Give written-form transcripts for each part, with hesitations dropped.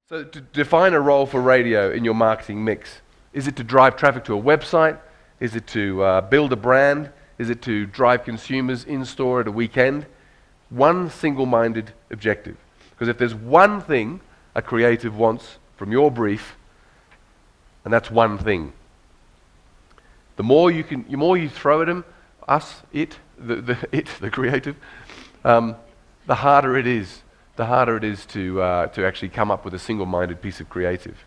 So to define a role for radio in your marketing mix, is it to drive traffic to a website? Is it to build a brand? Is it to drive consumers in-store at a weekend? One single-minded objective. Because if there's one thing a creative wants from your brief, and that's one thing, the more you throw at them, the creative, the harder it is. The harder it is to actually come up with a single-minded piece of creative.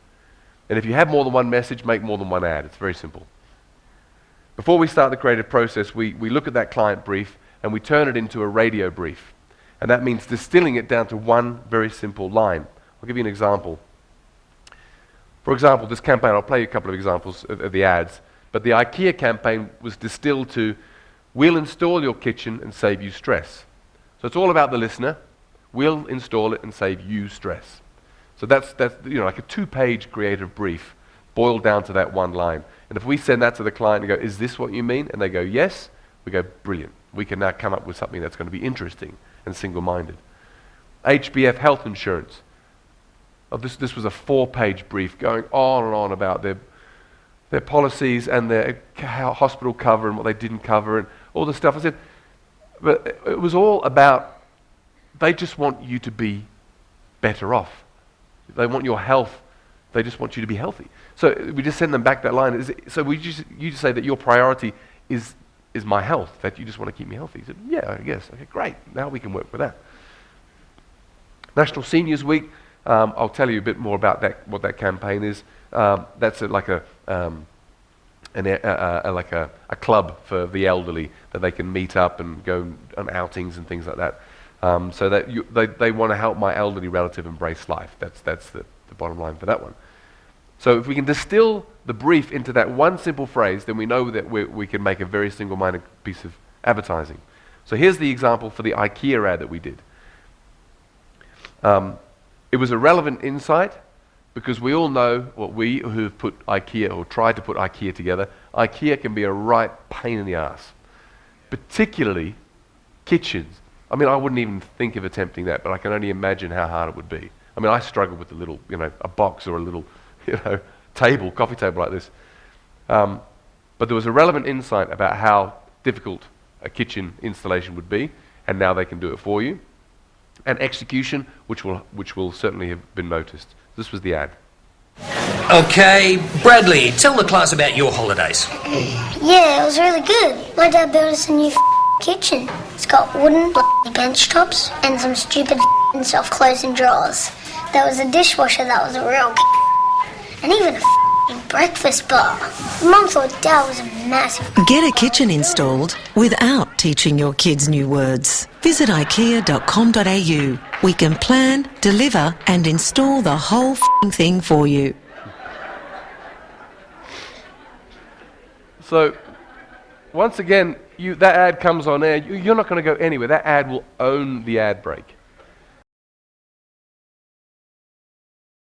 And if you have more than one message, make more than one ad. It's very simple. Before we start the creative process, we look at that client brief and we turn it into a radio brief. And that means distilling it down to one very simple line. I'll give you an example. For example, this campaign, I'll play you a couple of examples of the ads, but the IKEA campaign was distilled to, we'll install your kitchen and save you stress. So it's all about the listener. We'll install it and save you stress. So that's like a 2-page creative brief boiled down to that one line. And if we send that to the client and go, is this what you mean? And they go, yes, we go, brilliant. We can now come up with something that's going to be interesting and single-minded. HBF Health Insurance. This was a 4-page brief going on and on about their policies and their hospital cover and what they didn't cover and all the stuff. I said, but it was all about, they just want you to be better off. They want your health. They just want you to be healthy. So we just send them back that line. You just say that your priority is my health, that you just want to keep me healthy. He said, yeah, I guess. Okay, great. Now we can work with that. National Seniors Week. I'll tell you a bit more about that, what that campaign is. That's like a club for the elderly that they can meet up and go on outings and things like that. So that they want to help my elderly relative embrace life. That's the bottom line for that one. So if we can distill the brief into that one simple phrase, then we know that we can make a very single-minded piece of advertising. So here's the example for the IKEA ad that we did. It was a relevant insight because we all know, we who have put IKEA or tried to put IKEA together, IKEA can be a right pain in the ass, particularly kitchens. I mean, I wouldn't even think of attempting that, but I can only imagine how hard it would be. I mean, I struggle with a little, a box or a little, coffee table like this. But there was a relevant insight about how difficult a kitchen installation would be, and now they can do it for you. And execution, which will certainly have been noticed. This was the ad. Okay, Bradley, tell the class about your holidays. Yeah, it was really good. My dad built us a new kitchen. It's got wooden bench tops and some stupid self-closing drawers. There was a dishwasher that was a real and even a breakfast bar. Mum thought Dad was a massive. Get a kitchen installed without teaching your kids new words. Visit ikea.com.au. We can plan, deliver and install the whole thing for you. So, once again, that ad comes on air. You're not going to go anywhere. That ad will own the ad break.